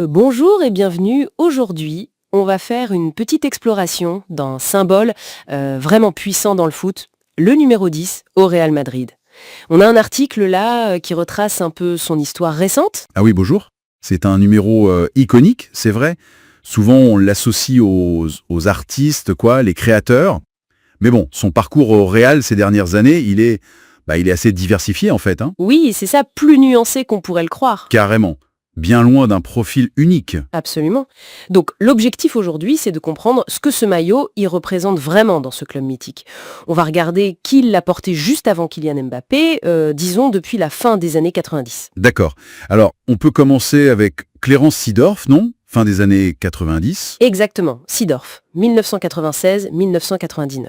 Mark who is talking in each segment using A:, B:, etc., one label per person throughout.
A: Bonjour et bienvenue. Aujourd'hui, on va faire une petite exploration d'un symbole vraiment puissant dans le foot, le numéro 10 au Real Madrid. On a un article là qui retrace un peu son histoire récente.
B: Ah oui, bonjour. C'est un numéro iconique, c'est vrai. Souvent, on l'associe aux artistes, quoi, les créateurs. Mais bon, son parcours au Real ces dernières années, il est assez diversifié en fait, hein.
A: Oui, c'est ça, plus nuancé qu'on pourrait le croire.
B: Carrément. Bien loin d'un profil unique.
A: Absolument. Donc l'objectif aujourd'hui, c'est de comprendre ce que ce maillot y représente vraiment dans ce club mythique. On va regarder qui l'a porté juste avant Kylian Mbappé, disons depuis la fin des années 90.
B: D'accord. Alors, on peut commencer avec Clarence Seedorf, non? Fin des années 90.
A: Exactement, Seedorf, 1996-1999.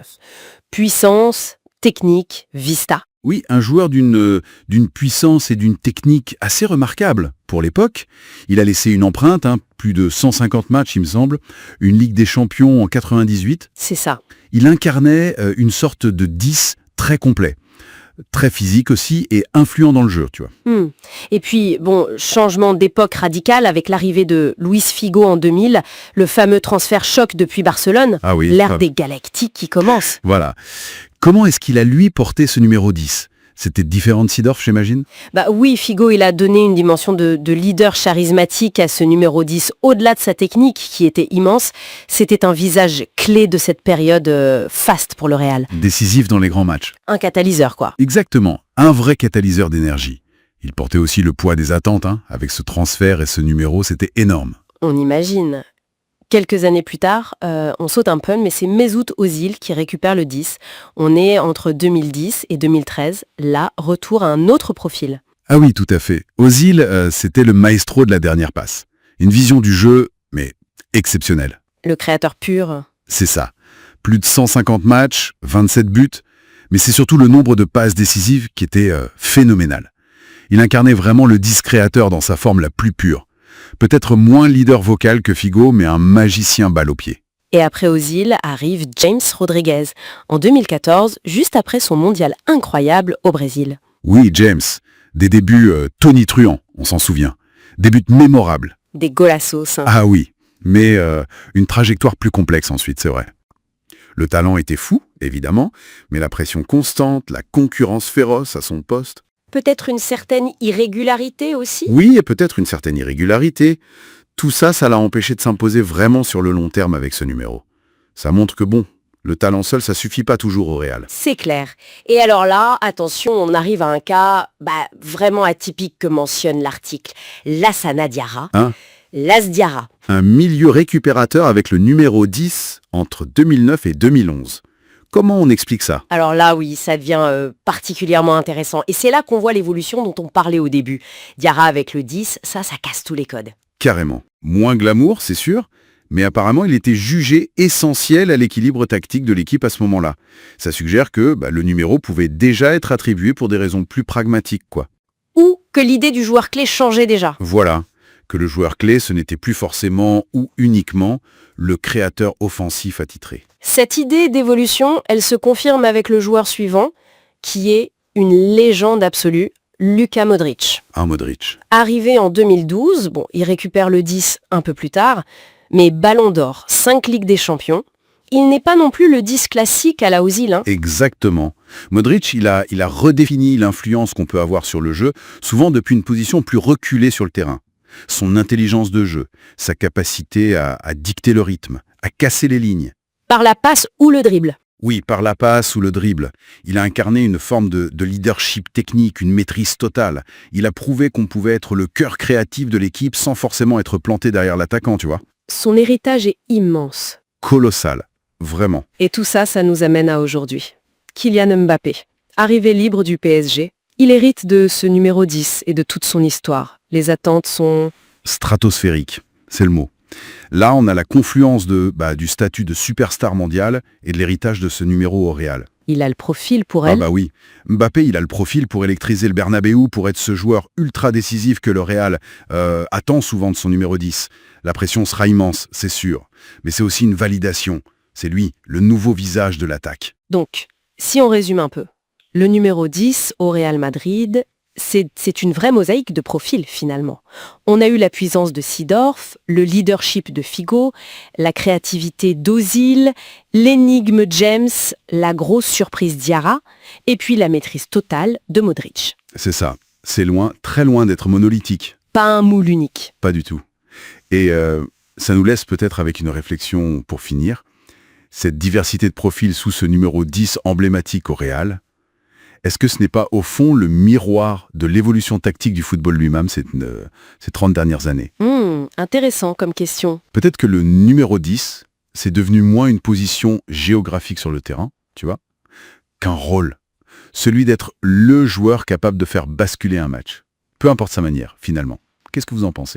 A: Puissance, technique, vista.
B: Oui, un joueur d'une puissance et d'une technique assez remarquable pour l'époque. Il a laissé une empreinte, plus de 150 matchs, il me semble, une Ligue des Champions en 98.
A: C'est ça.
B: Il incarnait une sorte de 10 très complet, très physique aussi et influent dans le jeu, tu vois.
A: Et puis, changement d'époque radical avec l'arrivée de Luis Figo en 2000, le fameux transfert choc depuis Barcelone,
B: Ah oui,
A: l'ère des Galactiques qui commence.
B: Voilà. Comment est-ce qu'il a, lui, porté ce numéro 10? C'était différent de Seedorf, j'imagine?
A: Bah oui, Figo, il a donné une dimension de leader charismatique à ce numéro 10. Au-delà de sa technique, qui était immense, c'était un visage clé de cette période faste pour le Real.
B: Décisif dans les grands matchs.
A: Un catalyseur, quoi.
B: Exactement. Un vrai catalyseur d'énergie. Il portait aussi le poids des attentes, avec ce transfert et ce numéro, c'était énorme.
A: On imagine. Quelques années plus tard, on saute un peu, mais c'est Mesut Özil qui récupère le 10. On est entre 2010 et 2013. Là, retour à un autre profil.
B: Ah oui, tout à fait. Özil, c'était le maestro de la dernière passe. Une vision du jeu, mais exceptionnelle.
A: Le créateur pur.
B: C'est ça. Plus de 150 matchs, 27 buts, mais c'est surtout le nombre de passes décisives qui était phénoménal. Il incarnait vraiment le 10 créateur dans sa forme la plus pure. Peut-être moins leader vocal que Figo, mais un magicien balle au pied.
A: Et après Özil arrive James Rodriguez, en 2014, juste après son mondial incroyable au Brésil.
B: Oui, James. Des débuts tonitruants, on s'en souvient. Des buts mémorables.
A: Des golassos.
B: Ah oui, mais une trajectoire plus complexe ensuite, c'est vrai. Le talent était fou, évidemment, mais la pression constante, la concurrence féroce à son poste.
A: Peut-être une certaine irrégularité aussi.
B: Oui, et peut-être une certaine irrégularité. Tout ça, ça l'a empêché de s'imposer vraiment sur le long terme avec ce numéro. Ça montre que le talent seul, ça suffit pas toujours au Real.
A: C'est clair. Et alors là, attention, on arrive à un cas vraiment atypique que mentionne l'article. Lassana Diarra. Las Diarra.
B: Un milieu récupérateur avec le numéro 10 entre 2009 et 2011. Comment on explique ça?
A: Alors là, oui, ça devient particulièrement intéressant. Et c'est là qu'on voit l'évolution dont on parlait au début. Diarra avec le 10, ça casse tous les codes.
B: Carrément. Moins glamour, c'est sûr, mais apparemment il était jugé essentiel à l'équilibre tactique de l'équipe à ce moment-là. Ça suggère que le numéro pouvait déjà être attribué pour des raisons plus pragmatiques, quoi.
A: Ou que l'idée du joueur clé changeait déjà.
B: Voilà, que le joueur clé, ce n'était plus forcément ou uniquement le créateur offensif attitré.
A: Cette idée d'évolution, elle se confirme avec le joueur suivant, qui est une légende absolue, Luka Modric.
B: Modric.
A: Arrivé en 2012, il récupère le 10 un peu plus tard, mais Ballon d'Or, 5 Ligues des Champions, il n'est pas non plus le 10 classique à la Özil.
B: Exactement. Modric, il a redéfini l'influence qu'on peut avoir sur le jeu, souvent depuis une position plus reculée sur le terrain. Son intelligence de jeu, sa capacité à dicter le rythme, à casser les lignes.
A: Par la passe ou le dribble.
B: Oui, par la passe ou le dribble. Il a incarné une forme de leadership technique, une maîtrise totale. Il a prouvé qu'on pouvait être le cœur créatif de l'équipe sans forcément être planté derrière l'attaquant, tu vois.
A: Son héritage est immense.
B: Colossal, vraiment.
A: Et tout ça, ça nous amène à aujourd'hui. Kylian Mbappé, arrivé libre du PSG, il hérite de ce numéro 10 et de toute son histoire. Les attentes sont...
B: stratosphériques, c'est le mot. Là, on a la confluence du statut de superstar mondial et de l'héritage de ce numéro au Real.
A: Il a le profil pour elle.
B: Ah oui. Mbappé, il a le profil pour électriser le Bernabéu, pour être ce joueur ultra décisif que le Real attend souvent de son numéro 10. La pression sera immense, c'est sûr. Mais c'est aussi une validation. C'est lui, le nouveau visage de l'attaque.
A: Donc, si on résume un peu, le numéro 10 au Real Madrid, c'est une vraie mosaïque de profils finalement. On a eu la puissance de Seedorf, le leadership de Figo, la créativité d'Ozil, l'énigme James, la grosse surprise Diarra, et puis la maîtrise totale de Modric.
B: C'est ça. C'est loin, très loin d'être monolithique.
A: Pas un moule unique.
B: Pas du tout. Et ça nous laisse peut-être avec une réflexion pour finir. Cette diversité de profils sous ce numéro 10 emblématique au Real, est-ce que ce n'est pas au fond le miroir de l'évolution tactique du football lui-même ces 30 dernières années?
A: Intéressant comme question.
B: Peut-être que le numéro 10, c'est devenu moins une position géographique sur le terrain, tu vois, qu'un rôle. Celui d'être le joueur capable de faire basculer un match. Peu importe sa manière, finalement. Qu'est-ce que vous en pensez?